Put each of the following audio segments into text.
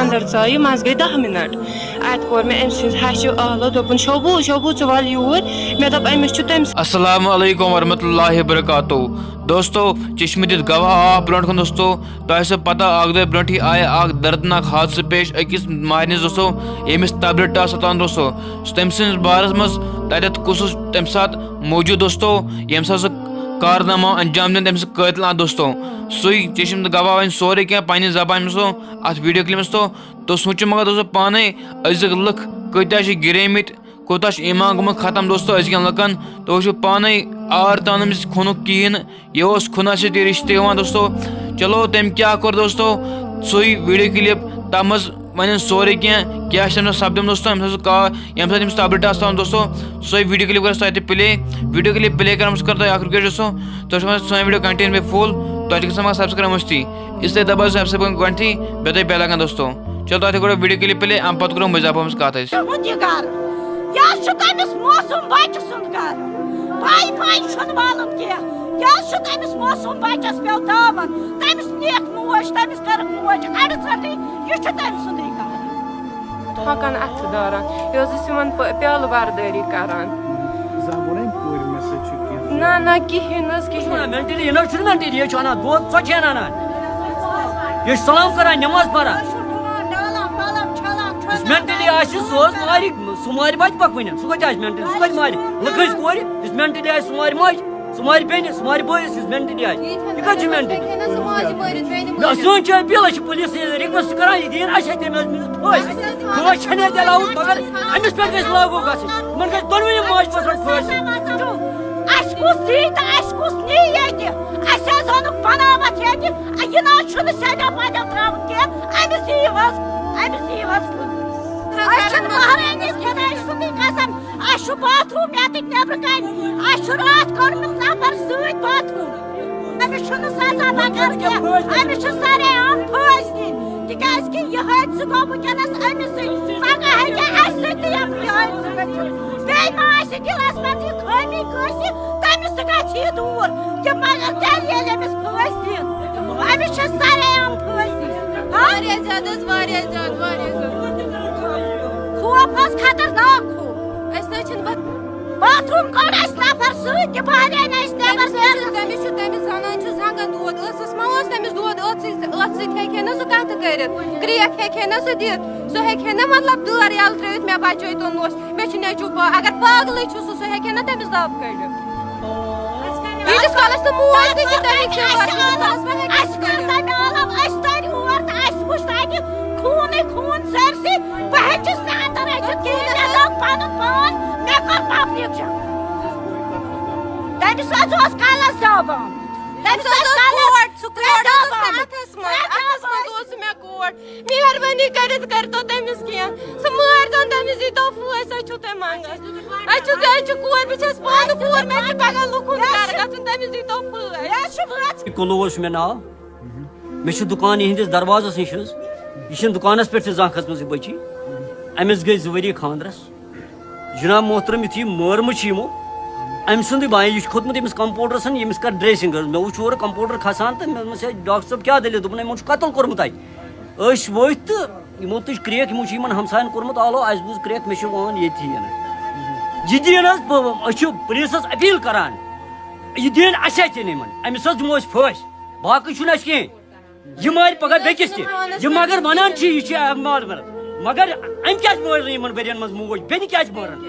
اندر ژایہِ منٛزٕ گٔے 10 مِنٹ اتہِ کوٚر مےٚ أمۍ سٕنٛز ہشہِ ٲلہٕ دوٚپُن شوبوٗ شوبوٗ ژٕ وَل یوٗرۍ مےٚ دوٚپ أمِس چھُ تٔمۍ السلام علیکم ورحمۃ اللہ وبرکاتہ دوستو چشمہ دِتھ گواہ آو برونٛٹھ کُن دوستو تۄہہِ آسیو پتہ اکھ دۄہ برونٛٹھٕے آیہِ اکھ دردناک حادثہٕ پیش أکِس مہرنِس دوستو ییٚمِس تبلٹ ٲس سَتان دوستو تٔمۍ سٕنٛدِس بارس منٛز تتٮ۪تھ کُس اوس تمہِ ساتہٕ موٗجوٗد دوستو ییٚمہِ ساتہٕ سُہ کارنامہ انجام دِنہٕ تٔمۍ سُنٛد قٲتِل آو دوستو سُے چشم دِتھ گواہ وۄنۍ سورُے کینٛہہ پننہِ زبانہِ منٛز دوستو اتھ ویڈیو کلپ منٛز تُہۍ سوٗنٛچِو مگر دوستو پانے أزِکۍ لُکھ کۭتیاہ چھِ گِریمٕتۍ کوٗتاہ چھُ ایمان گوٚمُت ختم دوستو أزکٮ۪ن لُکن تُہۍ وٕچھِو پانے آر تان أمِس کھوٚنُکھ کِہیٖنۍ نہٕ یہِ اوس خوٗنس سۭتی رِشتہٕ یِوان دوستو چلو تٔمۍ کیٛاہ کوٚر دوستو سُے ویڈیو کلپ تتھ منٛز ونن سورُے کینٛہہ کیٛاہ چھُ تٔمۍ سپدیومُت دوستو ییٚمہِ ساتہٕ ییٚمہِ ساتہٕ أمِس تبلٹ آسہِ تھاوُن دوستو سۄے ویڈیو کلپ کرٕ تۄہہِ تہِ پلے ویڈیو کلپ پلے کرنس کر تۄہہِ اکھ رِکویسٹ دوستو تُہۍ چھِو وۄنۍ سٲنۍ ویڈیو کنٹِنیو بیٚیہِ فُل تۄہہِ چھِ گژھان مگر سبسکرایب مٔشتٕے اسلیے دبٲیِو سبسکرایب گۄڈنٮ۪تھٕے بیٚیہِ تۄہہِ بیل آیکن دوستو چلو تۄہہِ تہِ کوٚرو ویڈیو کلپ پلے امہِ پتہٕ کرو مٔزیٖد اَپٲرۍ کتھ أسۍ موسوٗم بچہٕ سُنٛد گرٕ پاے پاے چھُنہٕ والُن کینٛہہ کیٛازِ چھُ تٔمِس موسوٗم بچس پیٚو دامن تٔمِس نِیَکھ موج تٔمِس کٔرٕکھ موج اَڑٕ ژھٹٕے یہِ چھُ تٔمۍ سُنٛدٕے گرٕ ہۄکھان اَتھٕ داران یہِ اوس أسۍ یِمن پیالہٕ بردٲری کران نہ نہ کِہیٖنۍ نہٕ حظ کِہیٖنۍ یہِ نہ چھُنہٕ مینٹلی یہِ چھُ انان دۄد ژۄچہِ انان یہِ چھُ سلام کران نٮ۪ماز پران یُس مینٹلی آسہِ سُہ حظ مارِ سُہ مارِ بچہِ پکوٕنٮ۪ن سُہ کتہِ آسہِ مینٹلی سُہ کتہِ مارِ لُکھ ٲسۍ کورِ یُس مینٹلی آسہِ سُہ مارِ ماجہِ سُہ مارِ بیٚنہِ سُہ مارِ بٲیِس یُس مینٹلی آسہِ یہِ کتہِ چھُ مینٹلی سٲنۍ چھِ اپیٖل أسۍ چھِ پُلیٖس رِکویسٹ کران یہِ دِیِن اَسہِ تٔمۍ حظ پھٲسۍ پھٲسۍ چھَنہٕ اَتہِ علاوٕ مگر أمِس پٮ۪ٹھ گژھِ لاگوٗ گژھٕنۍ یِمن گژھِ دۄنوٕنی ماجہِ پتہٕ پھٲسۍ اَسہِ کُس دی تہٕ اَسہِ کُس نی ییٚتہِ اَسہِ حظ اوٚنُکھ بناوتھ ییٚتہِ یہِ نہ حظ چھُنہٕ سیٚدیٚو پَدیٚو ترٛاوُن کینٛہہ أمِس یِیِو حظ أسۍ چھِنہٕ مہرٲنِس خۄداے سُنٛدٕے قسم اَسہِ چھُ باتھ روٗم ییٚتِکۍ نیٚبرٕ کَنۍ اَسہِ چھُ راتھ کوٚرمُت نفر سۭتۍ باتھ روٗم أمِس چھُنہٕ سزا لگان کینٛہہ أمِس چھُ سرے عام پھٲسۍ دِنۍ تِکیٛازِ کہِ یہِ حٲدثہٕ گوٚو وٕنکیٚنس أمِس سۭتۍ پگاہ ہیٚکہِ اَسہِ سۭتۍ تہِ یہِ حٲدثہٕ گٔژھِتھ بیٚیہِ ما آسہِ دِلس منٛز یہِ خٲمی کٲنٛسہِ تٔمِس تہِ گژھِ یہِ دوٗر کہِ مگر تیٚلہِ ییٚلہِ أمِس پھٲسۍ دِن أمِس چھِ سرے عام پھٲسۍ دِنۍ واریاہ زیادٕ حظ واریاہ زیادٕ خوف حظ خطرناک خوف أسۍ نہ حظ چھِنہٕ باتھ روٗم کوٚڑ اَسہِ نفر سۭتۍ تہِ بہرے نہٕ أسۍ نٮ۪بر تٔمِس چھُ تٔمِس زنان چھُ زنٛگن دود ٲسس ما اوس تٔمِس دود ٲسہٕ سۭتۍ ہیٚکہِ ہے نہٕ سُہ کتھٕ کٔرِتھ کرٛیکھ ہیٚکہِ ہے نہٕ سُہ دِتھ سُہ ہیٚکہِ ہے نہٕ مطلب دٲر یَلہٕ ترٛٲوِتھ مےٚ بچٲیتو نوش مےٚ چھُ نیٚچوٗ اگر پاگلٕے چھُ سُہ ہیٚکہِ ہے نہٕ تٔمِس دب کٔڑِتھ ییٖتِس کالس نہٕ موج تہِ چھِ اَسہِ کٔر تَمہِ علاوٕ أسۍ تَرِ اور تہٕ اَسہِ وٕچھ تَتہِ خوٗنٕے خوٗن سٲرسٕے بہٕ ہیٚچِس نہٕ اندر أژِتھ کِہیٖنۍ مےٚ لوگ پنُن پان مےٚ کوٚر پبلِک جمع تٔمِس حظ اوس کلس دبان مہربٲنی کٔرِتھ کٔرتو تٔمِس کینٛہہ سُہ مٲرۍتون تٔمِس ییٖتو پھٲسۍ أسۍ چھِو تۄہہِ منٛگان اَسہِ چھُ کورِ بہٕ چھَس پانہٕ کوٗر مےٚ چھُ پگاہ لُکُن گرٕ گژھُن تٔمِس ییٖتو پھٲسۍ کُلوٗ چھُ مےٚ ناو مےٚ چھُ دُکان یِہنٛدِس دروازس نِش حظ یہِ چھنہٕ دُکانس پٮ۪ٹھ تہِ زانٛہہ کھٔژمٕژ یہِ بٔچی أمِس گٔے 2 ؤری خانٛدرس جِناب محترم یُتھُے مٲرمٕژ چھِ یِمو أمۍ سُنٛدُے بایہِ یہِ چھُ کھوٚتمُت أمِس کمپوڈرسن ییٚمِس کر ڈریسِنٛگ حظ مےٚ وٕچھ اورٕ کمپوڈر کھسان تہٕ مےٚ دوٚپمَس ہے ڈاکٹر صٲب کیٛاہ دٔلیٖل دوٚپُن یِمن چھُ قتل کوٚرمُت اَتہِ أسۍ ؤتھۍ تہٕ یِمو تُج کرٛیک یِمو چھُ یِمن ہمساین کوٚرمُت آلو اَسہِ بوٗز کرٛیک مےٚ چھُ وَنان ییٚتھی یہِ دِیِن حظ أسۍ چھِ پُلیٖسس اپیٖل کران یہِ دِیِن اَسہِ اَتھٮ۪ن یِمن أمِس حظ دِمو أسۍ پھٲسۍ باقٕے چھُنہٕ اَسہِ کینٛہہ یہِ مارِ پگاہ بیٚکِس تہِ یہِ مگر ونان چھِ یہِ چھِ مگر أمۍ کیٛازِ مٲر نہٕ یِمن ؤرین منٛز موج بیٚنہِ کیٛازِ مٲرن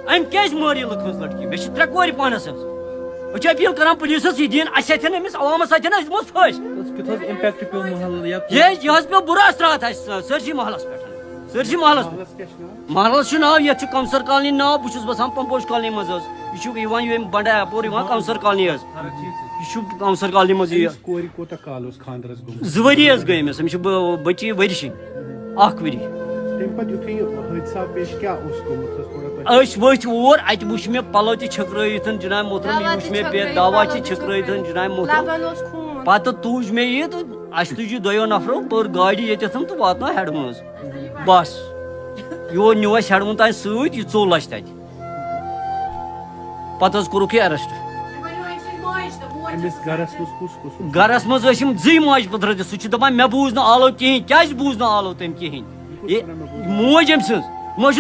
أمۍ کیٛازِ مٲر یہِ لٔکھمٕژ لڑکی مےٚ چھِ 3 کورِ پانس حظ أسۍ چھِ اپیٖل کران پُلیٖسس یہِ دِیِن اَسہِ اَتھٮ۪ن أمِس عوامس اَتھٮ۪ن أسۍ دِموس پھٲسۍ یہِ حظ پیٚو بُرٕ اثرات اَسہِ سٲرسٕے محلس پٮ۪ٹھ سٲرسٕے محلس پٮ۪ٹھ محلس چھُ ناو یتھ چھُ کونسر کالنی ناو بہٕ چھُس بسان پمپوش کالنی منٛز حظ یہِ چھُ یِوان ییٚمہِ بنڈٕ اپور یِوان کونسر کالنی حظ یہِ چھُ کونسر کالنی منٛز یہِ 2 ؤری حظ گٔے أمِس أمِس چھِ بٔچی ؤرشِنۍ 1 ؤری أسۍ ؤتھۍ اور اَتہِ وٕچھ مےٚ پَلو تہِ چھٔکرٲیِتھ جِناب محترم یہِ وٕچھ مےٚ بیٚیہِ دوا تہِ چھٔکرٲیِتھ جِناب محترم پتہٕ تُج مےٚ یہِ تہٕ اَسہِ تُج یہِ 2 نفرو پٔر گاڑِ ییٚتٮ۪تھ تہٕ واتنو ہیڈمہٕ حظ بس یور نیوٗ اَسہِ ہیڈمہٕ تانۍ سۭتۍ یہِ ژوٚل اَسہِ تَتہِ پتہٕ حظ کوٚرُکھ یہِ ایرسٹ گرس مز زی ماج پتر سہ دپان مے بوز نا آلو کہین کیا بوز نا آلو تم کہین موج ام سز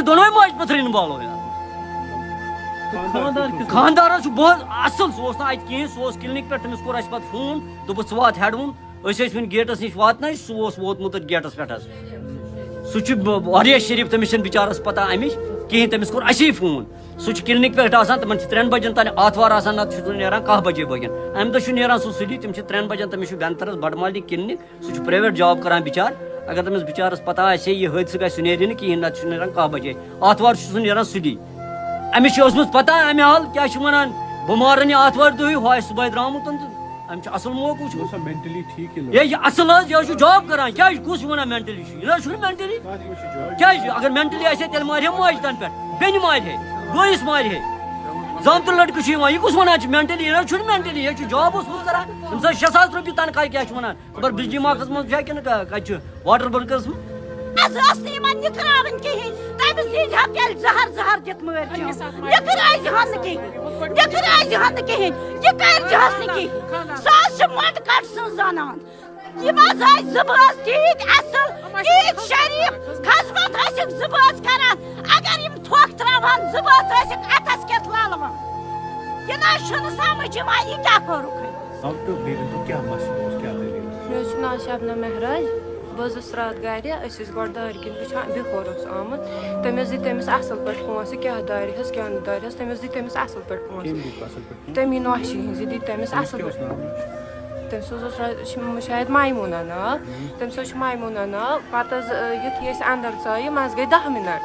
دونوے ماج پتھر بالو خاندار بہت اصل سہ نا ات کہین سہ کلنک پہ تمس کور پہ فون دس وات ہیڈ ون ون گیٹس نش واتن سہ ووتمت گیٹس پہ سہ شریف تمس بچارس پتہ امچ کہین تمس کور اسی فون سہ کلنک پہ تمن 3 بجن تان آتوار آسان نت نیران 10 بجے بگن امہ دہ نیران سہ سلی تم 3 بجن تمس بینترس بڑمالنی کلنک سہ پرائیویٹ جاب کران بچار اگر تمس بچارس پتہ آسے یہ حادثہ گھر سہ نیرِ نہٕ کہین نت نیران 10 بجے آتوار سہ نیران سلی امس پتہ امہ حال کیا ونان بمارن یہ آتوار دہ ہو صبح درامت امہ اصل موقع یہ اصل یہ جاب کران کیا کس ونان مینٹلی یہ مینٹلی کیا اگر مینٹلی آسے تیل مارے ماج تن پہ بین مارے بٲیِس مارے زامت لڑکہ یہ کس ونان مینٹلی یہ مینٹلی یہ جاب کران تم 6 ساس رۄپیہِ تنخواہ کیا ونان خبر بجلی محکمس مز کن واٹر ورکرس نکراون کہین تمس دیزہ تیل زہر دت مر نکرائزہن کہین یہ کرجہس نہ کہین سہ مٹ کٹ سن زنان یہ آئی زباس تیت اصل تیت شریف خدمت زباس کران اگر یم تھوک تراوان زباس اتس کت لالوان یہ نا سمجھ یوان یہ کیا مےٚ ناو شبنم مہراج بہٕ ٲسٕس راتھ گرِ أسۍ ٲسۍ گۄڈٕ دارِ کِنۍ وٕچھان بِہور اوس آمُت تٔمِس دِتۍ تٔمِس اَصٕل پٲٹھۍ پونٛسہٕ کیٛاہ دارِ حظ کیٛاہ نہٕ دارِ حظ تٔمِس دِتۍ تٔمِس اَصٕل پٲٹھۍ پونٛسہٕ تٔمی نۄشہِ ہِنٛزِ دِتۍ تٔمِس اَصٕل پٲٹھۍ تٔمِس حظ اوس شاید مایموٗنا ناو تٔمِس حظ چھُ مایموٗنا ناو پَتہٕ حظ یُتھُے أسۍ اَندَر ژایہِ منٛزٕ گٔے 10 مِنَٹ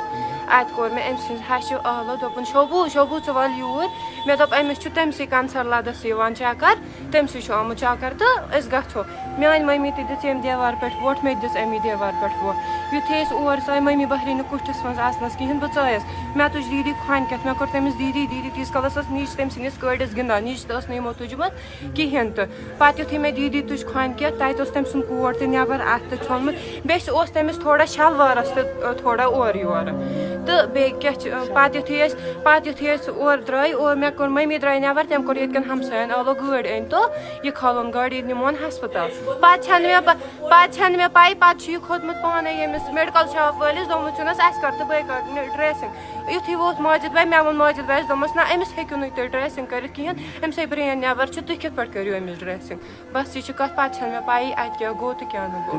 اَتہِ کوٚر مےٚ أمۍ سٕنٛزِ ہَشہِ آلو دوٚپُن شوبوٗ ژٕ وَل یوٗرۍ مےٚ دوٚپ أمِس چھُ تٔمسٕے کَنسَر لَدَس یِوان چَکر تٔمسٕے چھُ آمُت چَکر تہٕ أسۍ گژھو میٛانہِ مٔمی تہِ دِژ أمۍ دیوار پٮ۪ٹھ ووٹ مےٚ تہِ دِژ أمی دیوار پٮ۪ٹھ ووٹ یُتھُے أسۍ اور ژاے مٔمی بہرے نہٕ کُٹھِس منٛز اَژنَس کِہیٖنۍ بہٕ ژایَس مےٚ تُج دیٖدی کھۄنہِ کٮ۪تھ مےٚ کوٚر تٔمِس دیٖدی تیٖتِس کالَس ٲس نِچ تٔمۍ سٕنٛدِس کٲڑِس گِنٛدان نِچ تہِ ٲس نہٕ یِمو تُجمٕژ کِہیٖنۍ تہٕ پَتہٕ یُتھُے مےٚ دیٖدی تُج کھۄنہِ کٮ۪تھ تَتہِ اوس تٔمۍ سُنٛد کوٹ تہِ نٮ۪بر اَتھٕ تہِ ژھوٚنمُت بیٚیہِ اوس تٔمِس تھوڑا شَلوارَس تہِ تھوڑا اورٕ یورٕ تہٕ بیٚیہِ کیٛاہ چھِ پَتہٕ یُتھُے أسۍ اورٕ درٛاے اور مےٚ کوٚر مٔمی درٛاے نٮ۪بر تٔمۍ کوٚر ییٚتہِ کٮ۪ن ہمساین آلو گٲڑۍ أنۍ تو یہِ کھالون گاڑِ یہِ نِمون ہسپتال پَتہٕ چھَنہٕ مےٚ پَے پَتہٕ چھُ یہِ کھوٚتمُت پانے ییٚمِس میڈِکل شاپ وٲلِس دوٚپمُت چھُنَس اَسہِ کر تہٕ بٔے کر ڈرٛیسِنٛگ یُتھُے ووت ماجد بھاے مےٚ ووٚن ماجد بھایَس دوٚپمَس نہ أمِس ہیٚکِو نہٕ تُہۍ ڈرٛیسِنٛگ کٔرِتھ کِہیٖنۍ أمِس ہے برین نٮ۪بر چھُ تُہۍ کِتھ پٲٹھۍ کٔرِو أمِس ڈرٛیسِنٛگ بَس یہِ چھِ کَتھ پَتہٕ چھَنہٕ مےٚ پَیی اَتہِ کیٛاہ گوٚو تہٕ کیٛاہ نہٕ گوٚو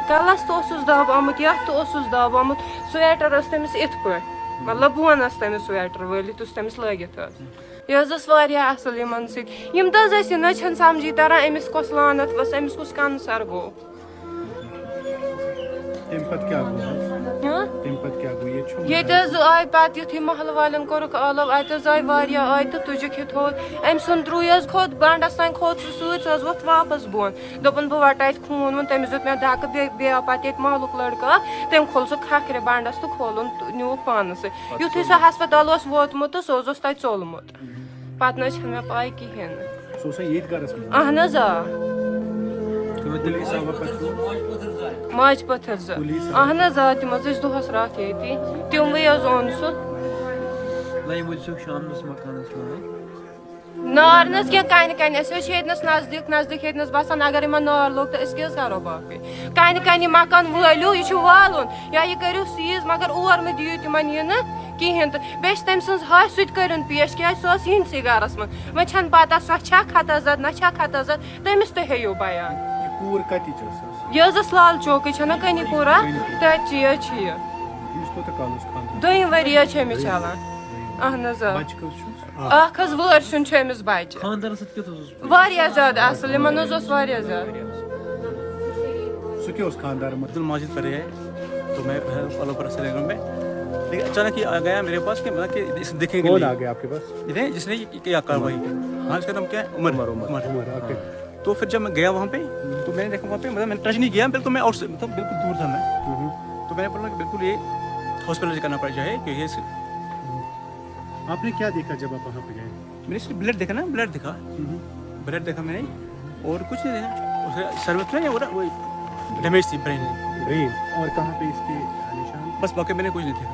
کَلَس تہِ اوسُس دَب آمُت یَتھ تہِ اوسُس دَب آمُت سویٹر ٲس تٔمِس یِتھ پٲٹھۍ مطلب بۄن ٲس تٔمِس سویٹر وٲلِتھ اوس تٔمِس لٲگِتھ حظ یہِ حظ ٲس واریاہ اَصٕل یِمن سۭتۍ یِم تہِ حظ ٲسۍ یہِ نہ چھَنہٕ سَمجھی تَران أمِس کۄس لانت ؤژھ أمِس کُس کَنسر گوٚو ییٚتہِ حظ آے پَتہٕ یُتھُے محلہٕ والٮ۪ن کوٚرُکھ آلو اَتہِ حظ آے واریاہ آے تہٕ تُجِکھ یہِ تھوٚد أمۍ سُنٛد ترٛوٗے حظ کھوٚت بنٛڈَس تانۍ کھوٚت سُہ سۭتۍ سُہ حظ ووٚتھ واپَس بۄن دوٚپُن بہٕ وَٹہٕ اَتہِ خوٗن ووٗن تٔمِس دیُت مےٚ دَکہٕ بیٚیہِ آو پَتہٕ ییٚتہِ محلُک لٔڑکہٕ اکھ تٔمۍ کھول سُہ کھکھرِ بنٛڈَس تہٕ کھولُن نیوٗکھ پانَس سۭتۍ یُتھُے سُہ ہسپتال اوس ووتمُت تہٕ سُہ حظ اوس تَتہِ ژوٚلمُت پَتہٕ نہ حظ چھَنہٕ مےٚ پَے کِہیٖنۍ نہٕ اہن حظ آ ماجہِ پٔتھٕر زٕ اہن حظ آ تِم حظ ٲسۍ دۄہَس راتھ ییٚتی تِموٕے حظ اوٚن سُہ نار نہٕ حظ کینٛہہ کَنہِ أسۍ حظ چھِ ییٚتنَس نزدیٖک ییٚتنَس باسان اگر یِمن نار لوٚگ تہٕ أسۍ کیٛاہ حظ کَرو باقٕے کَنہِ یہِ مکان وٲلِو یہِ چھُ والُن یا یہِ کٔرِو سیٖز مگر اور مہٕ دِیِو تِمن یِنہٕ کِہیٖنۍ تہٕ بیٚیہِ چھِ تٔمۍ سٕنٛز ہش سُہ تہِ کٔرِن پیش کیٛازِ سۄ ٲس یِہنٛدسٕے گرس منٛز وۄنۍ چھَنہٕ پتہ سۄ چھا خطازت نہ چھا خطازت تٔمِس تُہۍ ہٲیِو بیان یہِ حظ ٲس لال چوکٕے چھَنا کٔنی پوٗرا تَتہِ حظ چھِ یہِ 2 ؤری حظ چھِ أمِس چلان اہن حظ آ اکھ حظ وٲرشُن چھُ أمِس بچہِ واریاہ زیادٕ اصٕل یِمن حظ اوس واریاہ زیادٕ لیکن اچانک یہ آ گیا میرے پاس کہ مطلب کہ اسے دیکھیں گے. کون آ گیا آپ کے پاس؟ جس نے کیا کاروائی کی. ہاں اس کا نام کیا ہے؟ عمر. تو پھر جب میں گیا وہاں پہ تو میں نے دیکھا وہاں پہ مطلب میں نے ٹچ نہیں کیا بالکل میں آؤٹ سے مطلب بالکل دور تھا میں. تو میں نے بولا کہ بالکل یہ ہاسپٹل کرنا پڑ جائے کہ یہ. آپ نے کیا دیکھا جب آپ وہاں پہ گئے؟ میں نے صرف بلڈ دیکھا نا, بلڈ دیکھا میں نے اور کچھ نہیں دیکھا. سر میں وہ ڈیمیج تھی برین. اور کہاں پہ اس کی نشان؟ بس باقی میں نے کچھ نہیں دیکھا.